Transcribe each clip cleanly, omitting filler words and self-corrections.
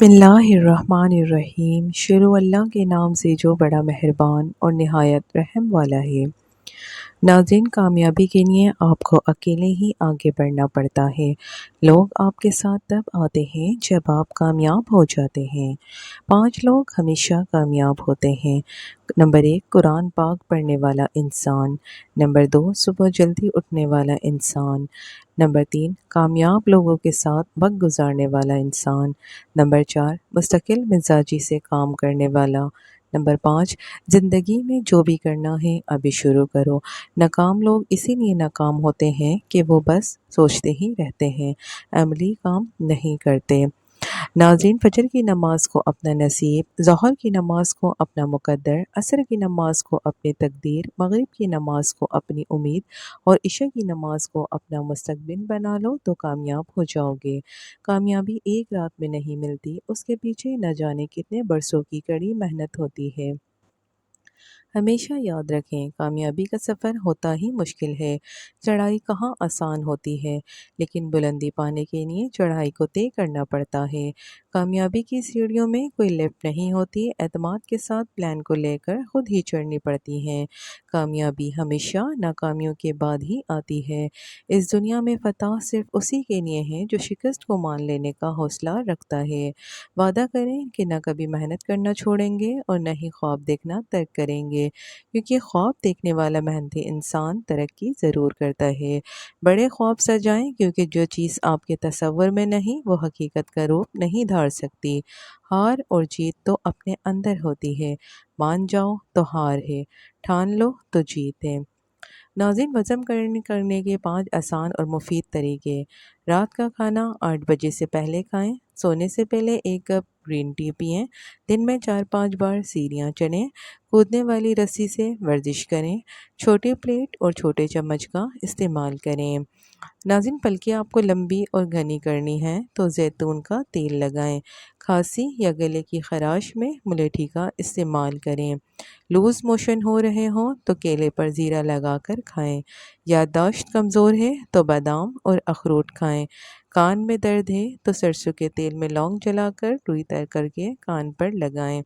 بسم اللہ الرحمن الرحیم۔ شروع اللہ کے نام سے جو بڑا مہربان اور نہایت رحم والا ہے۔ ناظرین، کامیابی کے لیے آپ کو اکیلے ہی آگے بڑھنا پڑتا ہے۔ لوگ آپ کے ساتھ تب آتے ہیں جب آپ کامیاب ہو جاتے ہیں۔ 5 لوگ ہمیشہ کامیاب ہوتے ہیں۔ نمبر 1، قرآن پاک پڑھنے والا انسان۔ نمبر 2، صبح جلدی اٹھنے والا انسان۔ نمبر 3، کامیاب لوگوں کے ساتھ وقت گزارنے والا انسان۔ نمبر 4، مستقل مزاجی سے کام کرنے والا۔ نمبر 5، زندگی میں جو بھی کرنا ہے ابھی شروع کرو۔ ناکام لوگ اسی لیے ناکام ہوتے ہیں کہ وہ بس سوچتے ہی رہتے ہیں، عملی کام نہیں کرتے۔ ناظرین، فجر کی نماز کو اپنا نصیب، ظہر کی نماز کو اپنا مقدر، عصر کی نماز کو اپنی تقدیر، مغرب کی نماز کو اپنی امید اور عشاء کی نماز کو اپنا مستقبل بنا لو تو کامیاب ہو جاؤ گے۔ کامیابی ایک رات میں نہیں ملتی، اس کے پیچھے نہ جانے کتنے برسوں کی کڑی محنت ہوتی ہے۔ ہمیشہ یاد رکھیں، کامیابی کا سفر ہوتا ہی مشکل ہے، چڑھائی کہاں آسان ہوتی ہے، لیکن بلندی پانے کے لیے چڑھائی کو طے کرنا پڑتا ہے۔ کامیابی کی سیڑھیوں میں کوئی لفٹ نہیں ہوتی، اعتماد کے ساتھ پلان کو لے کر خود ہی چڑھنی پڑتی ہیں۔ کامیابی ہمیشہ ناکامیوں کے بعد ہی آتی ہے۔ اس دنیا میں فتح صرف اسی کے لیے ہے جو شکست کو مان لینے کا حوصلہ رکھتا ہے۔ وعدہ کریں کہ نہ کبھی محنت کرنا چھوڑیں گے اور نہ ہی خواب دیکھنا ترک کریں گے، کیونکہ خواب دیکھنے والا محنتی انسان ترقی ضرور کرتا ہے۔ بڑے خواب سجائیں، کیونکہ جو چیز آپ کے تصور میں نہیں وہ حقیقت کا روپ نہیں دھار سکتی۔ ہار اور جیت تو اپنے اندر ہوتی ہے، مان جاؤ تو ہار ہے، ٹھان لو تو جیت ہے۔ ناظرین، وزن کرنے کے 5 آسان اور مفید طریقے۔ رات کا کھانا 8 بجے سے پہلے کھائیں۔ سونے سے پہلے 1 کپ گرین ٹی پئیں۔ دن میں 4-5 بار سیڑھیاں چڑھیں۔ کودنے والی رسی سے ورزش کریں۔ چھوٹی پلیٹ اور چھوٹے چمچ کا استعمال کریں۔ ناظرین، پلکیں آپ کو لمبی اور گھنی کرنی ہیں تو زیتون کا تیل لگائیں۔ کھانسی یا گلے کی خراش میں ملیٹھی کا استعمال کریں۔ لوز موشن ہو رہے ہوں تو کیلے پر زیرہ لگا کر کھائیں۔ یادداشت کمزور ہے تو بادام اور اخروٹ کھائیں۔ کان میں درد ہے تو سرسوں کے تیل میں لونگ جلا کر روئی تر کر کے کان پر لگائیں۔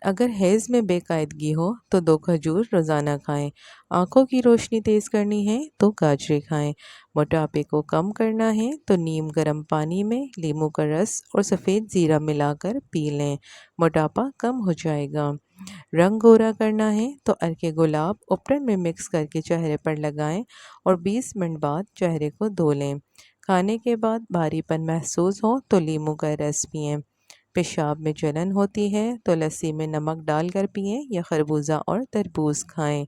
اگر حیض میں بے قاعدگی ہو تو 2 کھجور روزانہ کھائیں۔ آنکھوں کی روشنی تیز کرنی ہے تو گاجریں کھائیں۔ موٹاپے کو کم کرنا ہے تو نیم گرم پانی میں لیموں کا رس اور سفید زیرہ ملا کر پی لیں، موٹاپا کم ہو جائے گا۔ رنگ گورا کرنا ہے تو عرق گلاب اپرن میں مکس کر کے چہرے پر لگائیں اور 20 منٹ بعد چہرے کو دھو لیں۔ کھانے کے بعد بھاری پن محسوس ہو تو لیموں کا رس پئیں۔ پیشاب میں جلن ہوتی ہے تو لسی میں نمک ڈال کر پئیں یا خربوزہ اور تربوز کھائیں۔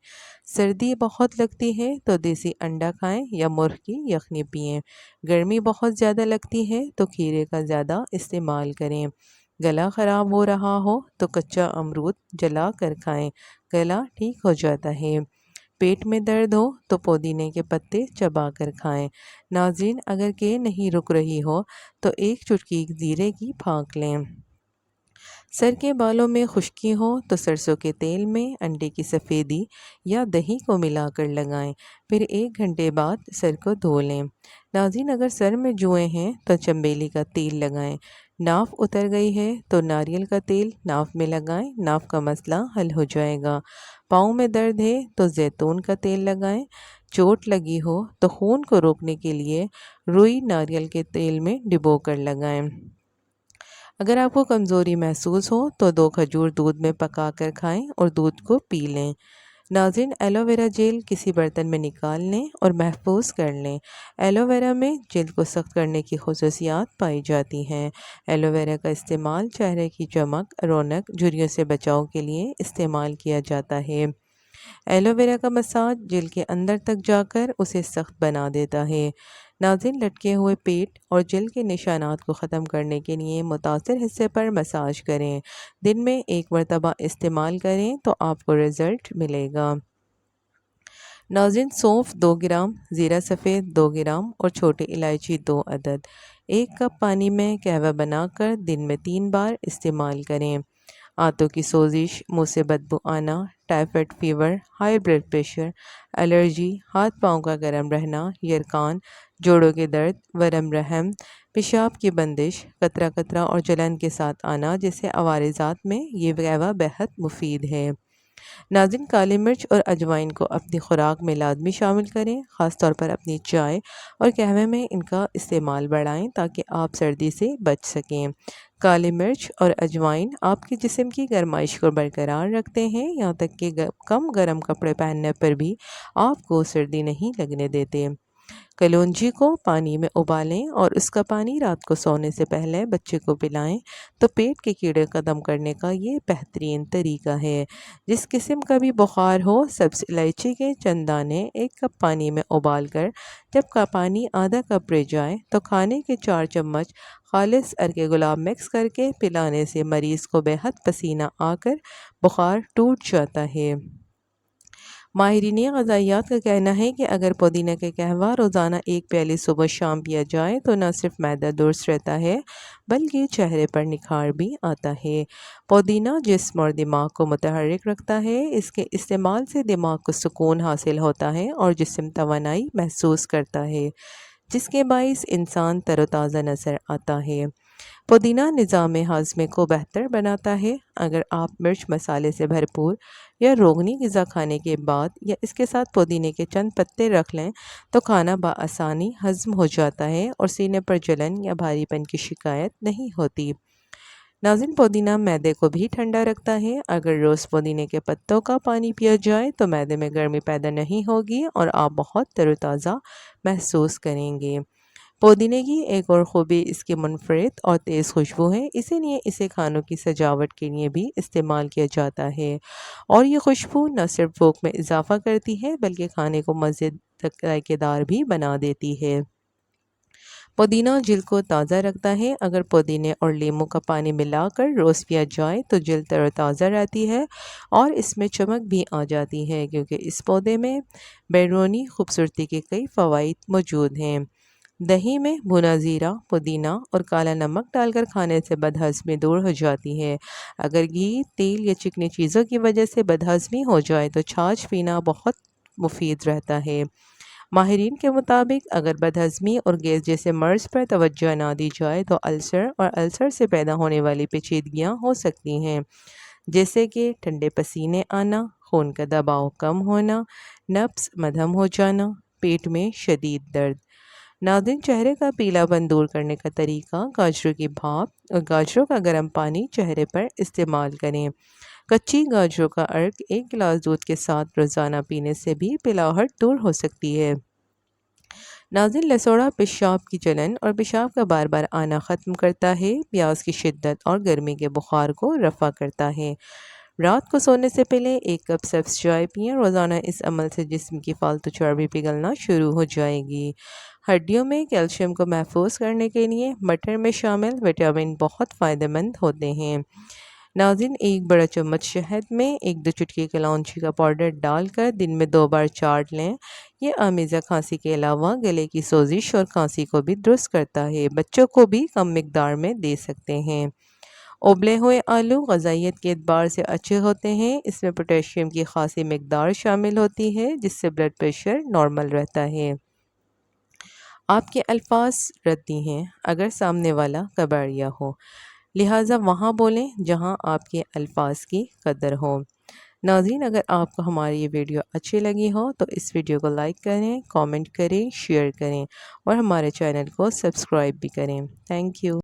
سردی بہت لگتی ہے تو دیسی انڈا کھائیں یا مرغ کی یخنی پئیں۔ گرمی بہت زیادہ لگتی ہے تو کھیرے کا زیادہ استعمال کریں۔ گلا خراب ہو رہا ہو تو کچا امرود جلا کر کھائیں، گلا ٹھیک ہو جاتا ہے۔ پیٹ میں درد ہو تو پودینے کے پتے چبا کر کھائیں۔ ناظرین، اگر کہ نہیں رک رہی ہو تو 1 چٹکی زیرے کی پھونک لیں۔ سر کے بالوں میں خشکی ہو تو سرسوں کے تیل میں انڈے کی سفیدی یا دہی کو ملا کر لگائیں، پھر 1 گھنٹے بعد سر کو دھو لیں۔ ناظرین، اگر سر میں جوئیں ہیں تو چنبیلی کا تیل لگائیں۔ ناف اتر گئی ہے تو ناریل کا تیل ناف میں لگائیں، ناف کا مسئلہ حل ہو جائے گا۔ پاؤں میں درد ہے تو زیتون کا تیل لگائیں۔ چوٹ لگی ہو تو خون کو روکنے کے لیے روئی ناریل کے تیل میں ڈبو کر لگائیں۔ اگر آپ کو کمزوری محسوس ہو تو 2 کھجور دودھ میں پکا کر کھائیں اور دودھ کو پی لیں۔ ناظرین، ایلو ویرا جیل کسی برتن میں نکال لیں اور محفوظ کر لیں۔ ایلو ویرا میں جلد کو سخت کرنے کی خصوصیات پائی جاتی ہیں۔ ایلو ویرا کا استعمال چہرے کی چمک، رونق، جھریوں سے بچاؤ کے لیے استعمال کیا جاتا ہے۔ ایلو ویرا کا مساج جلد کے اندر تک جا کر اسے سخت بنا دیتا ہے۔ ناظرین، لٹکے ہوئے پیٹ اور جلد کے نشانات کو ختم کرنے کے لیے متاثر حصے پر مساج کریں۔ دن میں 1 مرتبہ استعمال کریں تو آپ کو رزلٹ ملے گا۔ ناظرین، سونف 2 گرام، زیرہ سفید 2 گرام اور چھوٹی الائچی 2 عدد 1 کپ پانی میں قہوہ بنا کر دن میں 3 بار استعمال کریں۔ آنتوں کی سوزش، منہ سے بدبو آنا، typhoid fever, high blood pressure, allergy, ہاتھ پاؤں کا گرم رہنا، یرقان، جوڑوں کے درد، ورم رحم، پیشاب کی بندش، قطرہ قطرہ اور جلن کے ساتھ آنا جیسے عوارضات میں یہ قہوہ بہت مفید ہے۔ ناظرین، کالی مرچ اور اجوائن کو اپنی خوراک میں لازمی شامل کریں، خاص طور پر اپنی چائے اور قہوے میں ان کا استعمال بڑھائیں تاکہ آپ سردی سے بچ سکیں۔ کالی مرچ اور اجوائن آپ کے جسم کی گرمائش کو برقرار رکھتے ہیں، یہاں تک کہ کم گرم کپڑے پہننے پر بھی آپ کو سردی نہیں لگنے دیتے۔ کلونجی کو پانی میں ابالیں اور اس کا پانی رات کو سونے سے پہلے بچے کو پلائیں تو پیٹ کے کیڑے ختم کرنے کا یہ بہترین طریقہ ہے۔ جس قسم کا بھی بخار ہو، سبز الائچی کے چند دانے 1 کپ پانی میں ابال کر جب کا پانی آدھا کپ رہ جائے تو کھانے کے 4 چمچ خالص عرق گلاب مکس کر کے پلانے سے مریض کو بے حد پسینہ آ کر بخار ٹوٹ جاتا ہے۔ ماہرین غذائیات کا کہنا ہے کہ اگر پودینہ کا قہوہ روزانہ 1 پیالی صبح شام پیا جائے تو نہ صرف معدہ درست رہتا ہے بلکہ چہرے پر نکھار بھی آتا ہے۔ پودینہ جسم اور دماغ کو متحرک رکھتا ہے، اس کے استعمال سے دماغ کو سکون حاصل ہوتا ہے اور جسم توانائی محسوس کرتا ہے، جس کے باعث انسان تر و تازہ نظر آتا ہے۔ پودینہ نظام ہاضمے کو بہتر بناتا ہے۔ اگر آپ مرچ مسالے سے بھرپور یا روغنی غذا کھانے کے بعد یا اس کے ساتھ پودینے کے چند پتے رکھ لیں تو کھانا بآسانی ہضم ہو جاتا ہے اور سینے پر جلن یا بھاری پن کی شکایت نہیں ہوتی۔ ناظرین، پودینہ معدے کو بھی ٹھنڈا رکھتا ہے۔ اگر روز پودینے کے پتوں کا پانی پیا جائے تو معدے میں گرمی پیدا نہیں ہوگی اور آپ بہت تر و تازہ محسوس کریں گے۔ پودینے کی ایک اور خوبی اس کی منفرد اور تیز خوشبو ہے، اسی لیے اسے کھانوں کی سجاوٹ کے لیے بھی استعمال کیا جاتا ہے اور یہ خوشبو نہ صرف ذوق میں اضافہ کرتی ہے بلکہ کھانے کو مزید ذائقہ دار بھی بنا دیتی ہے۔ پودینہ جلد کو تازہ رکھتا ہے۔ اگر پودینے اور لیموں کا پانی ملا کر روز پیا جائے تو جلد تر و تازہ رہتی ہے اور اس میں چمک بھی آ جاتی ہے کیونکہ اس پودے میں بیرونی خوبصورتی کے کئی فوائد موجود ہیں۔ دہی میں بھنا زیرہ، پودینہ اور کالا نمک ڈال کر کھانے سے بدہضمی دور ہو جاتی ہے۔ اگر گھی، تیل یا چکنی چیزوں کی وجہ سے بدہضمی ہو جائے تو چھاچھ پینا بہت مفید رہتا ہے۔ ماہرین کے مطابق اگر بدہضمی اور گیس جیسے مرض پر توجہ نہ دی جائے تو السر اور السر سے پیدا ہونے والی پیچیدگیاں ہو سکتی ہیں، جیسے کہ ٹھنڈے پسینے آنا، خون کا دباؤ کم ہونا، نبض مدھم ہو جانا، پیٹ میں شدید درد۔ ناظرین، چہرے کا پیلا پن دور کرنے کا طریقہ: گاجروں کی بھاپ اور گاجروں کا گرم پانی چہرے پر استعمال کریں۔ کچی گاجروں کا عرق 1 گلاس دودھ کے ساتھ روزانہ پینے سے بھی پلاہٹ دور ہو سکتی ہے۔ ناظرین، لسوڑا پیشاب کی جلن اور پیشاب کا بار بار آنا ختم کرتا ہے۔ پیاز کی شدت اور گرمی کے بخار کو رفع کرتا ہے۔ رات کو سونے سے پہلے 1 کپ سبز چائے پئیں، روزانہ اس عمل سے جسم کی فالتو چربی پگھلنا شروع ہو جائے گی۔ ہڈیوں میں کیلشیم کو محفوظ کرنے کے لیے مٹر میں شامل وٹامن بہت فائدہ مند ہوتے ہیں۔ ناظرین، 1 بڑا چمچ شہد میں 1-2 چٹکی کلونجی کا پاؤڈر ڈال کر دن میں 2 بار چاٹ لیں۔ یہ آمیزہ کھانسی کے علاوہ گلے کی سوزش اور کھانسی کو بھی درست کرتا ہے۔ بچوں کو بھی کم مقدار میں دے سکتے ہیں۔ ابلے ہوئے آلو غذائیت کے اعتبار سے اچھے ہوتے ہیں۔ اس میں پوٹاشیم کی خاصی مقدار شامل ہوتی ہے جس سے بلڈ پریشر نارمل رہتا ہے۔ آپ کے الفاظ ردی ہیں اگر سامنے والا کباڑیا ہو، لہٰذا وہاں بولیں جہاں آپ کے الفاظ کی قدر ہو۔ ناظرین، اگر آپ کو ہماری یہ ویڈیو اچھی لگی ہو تو اس ویڈیو کو لائک کریں، کامنٹ کریں، شیئر کریں اور ہمارے چینل کو سبسکرائب بھی کریں۔ Thank you.